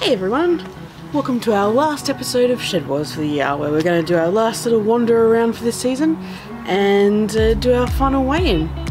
Hey everyone, welcome to our last episode of Shedwars for the year, where we're going to do our last little wander around for this season and do our final weigh-in.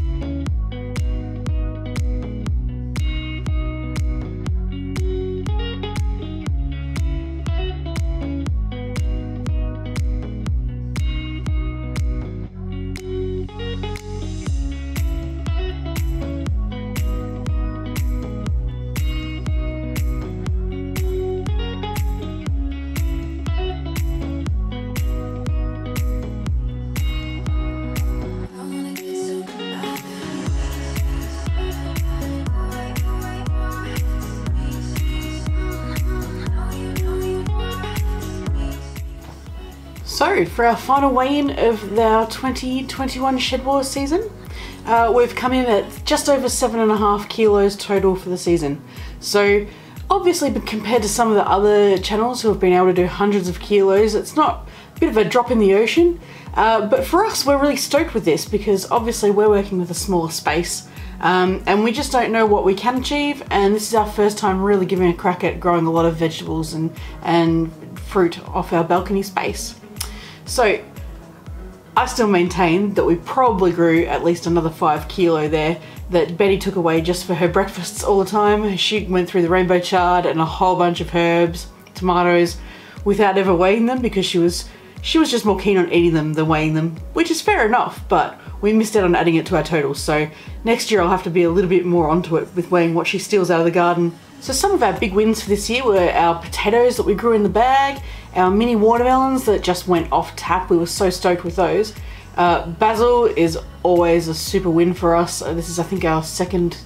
So, for our final weigh-in of our 2021 Shedwars season, we've come in at just over 7.5 kilos total for the season. So, obviously, compared to some of the other channels who have been able to do hundreds of kilos, it's not a bit of a drop in the ocean. But for us, we're really stoked with this because obviously we're working with a smaller space. And we just don't know what we can achieve, and this is our first time really giving a crack at growing a lot of vegetables and fruit off our balcony space. So I still maintain that we probably grew at least another 5 kilo there that Betty took away just for her breakfasts all the time. She went through the rainbow chard and a whole bunch of herbs, tomatoes, without ever weighing them because she was just more keen on eating them than weighing them, which is fair enough, but we missed out on adding it to our totals. So next year I'll have to be a little bit more onto it with weighing what she steals out of the garden. So some of our big wins for this year were our potatoes that we grew in the bag, our mini watermelons that just went off tap. We were so stoked with those. Basil is always a super win for us. This is I think our second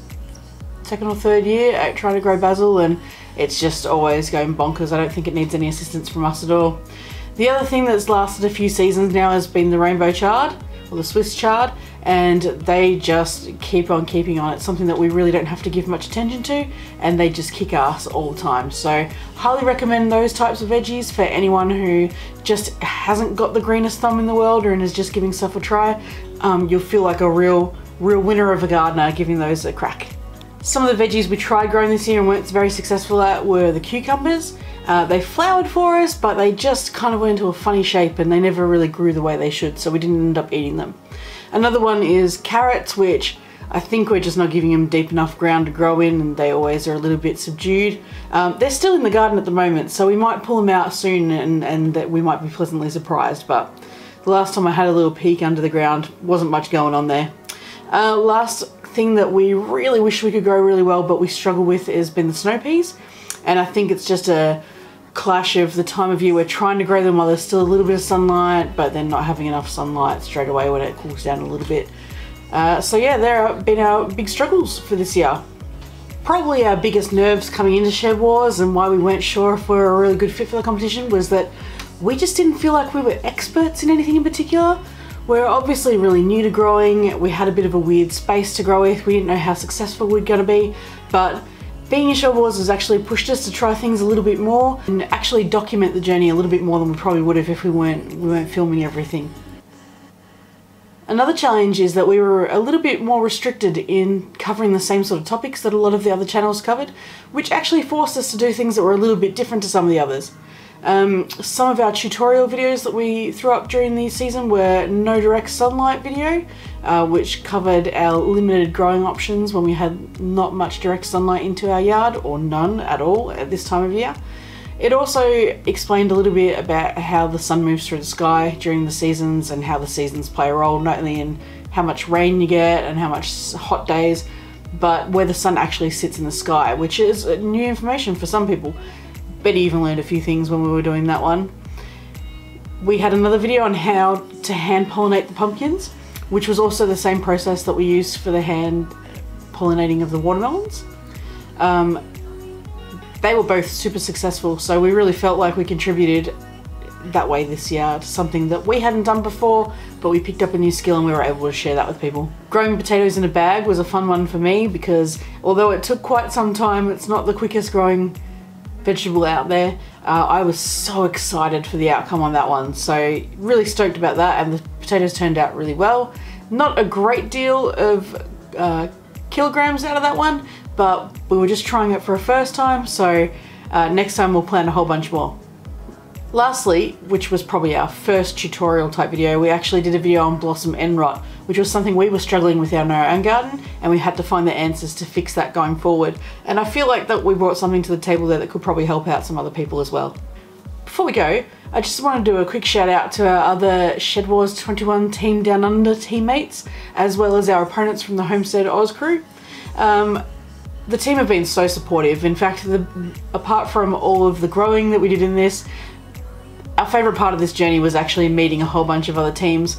or third year at trying to grow basil, and it's just always going bonkers. I don't think it needs any assistance from us at all. The other thing that's lasted a few seasons now has been the rainbow chard, or the Swiss chard, and they just keep on keeping on. It's something that we really don't have to give much attention to, and they just kick ass all the time. So highly recommend those types of veggies for anyone who just hasn't got the greenest thumb in the world and is just giving stuff a try. You'll feel like a real winner of a gardener giving those a crack. Some of the veggies we tried growing this year and weren't very successful at were the cucumbers. They flowered for us, but they just kind of went into a funny shape and they never really grew the way they should, so we didn't end up eating them. Another one is carrots, which I think we're just not giving them deep enough ground to grow in, and they always are a little bit subdued. They're still in the garden at the moment, so we might pull them out soon and that we might be pleasantly surprised, but the last time I had a little peek under the ground, wasn't much going on there. Last thing that we really wish we could grow really well but we struggle with has been the snow peas, and I think it's just a clash of the time of year. We're trying to grow them while there's still a little bit of sunlight, but then not having enough sunlight straight away when it cools down a little bit. So yeah, there have been our big struggles for this year. Probably our biggest nerves coming into Shedwars and why we weren't sure if we were a really good fit for the competition was that we just didn't feel like we were experts in anything in particular. We're obviously really new to growing. We had a bit of a weird space to grow with. We didn't know how successful we're going to be, but being in Shedwars has actually pushed us to try things a little bit more and actually document the journey a little bit more than we probably would have if we weren't filming everything. Another challenge is that we were a little bit more restricted in covering the same sort of topics that a lot of the other channels covered, which actually forced us to do things that were a little bit different to some of the others. Some of our tutorial videos that we threw up during the season were no direct sunlight video, which covered our limited growing options when we had not much direct sunlight into our yard, or none at all at this time of year. It also explained a little bit about how the sun moves through the sky during the seasons and how the seasons play a role, not only in how much rain you get and how much hot days, but where the sun actually sits in the sky, which is new information for some people. Betty even learned a few things when we were doing that one. We had another video on how to hand pollinate the pumpkins, which was also the same process that we used for the hand pollinating of the watermelons. They were both super successful, so we really felt like we contributed that way this year to something that we hadn't done before, but we picked up a new skill and we were able to share that with people. Growing potatoes in a bag was a fun one for me because although it took quite some time, it's not the quickest growing vegetable out there. I was so excited for the outcome on that one, so really stoked about that, and the potatoes turned out really well. Not a great deal of kilograms out of that one, but we were just trying it for a first time, so Next time we'll plan a whole bunch more. Lastly, which was probably our first tutorial type video, we actually did a video on blossom end rot, which was something we were struggling with in our own garden, and we had to find the answers to fix that going forward. And I feel like that we brought something to the table there that could probably help out some other people as well. Before we go, I just want to do a quick shout out to our other SHEDWARS21 Team Downunder teammates, as well as our opponents from the Homestead Oz crew. The team have been so supportive. In fact, apart from all of the growing that we did in this, our favourite part of this journey was actually meeting a whole bunch of other teams.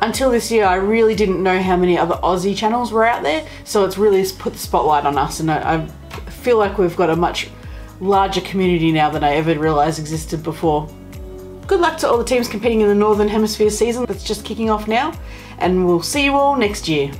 Until this year, I really didn't know how many other Aussie channels were out there, so it's really put the spotlight on us, and I feel like we've got a much larger community now than I ever realised existed before. Good luck to all the teams competing in the Northern Hemisphere season that's just kicking off now, and we'll see you all next year.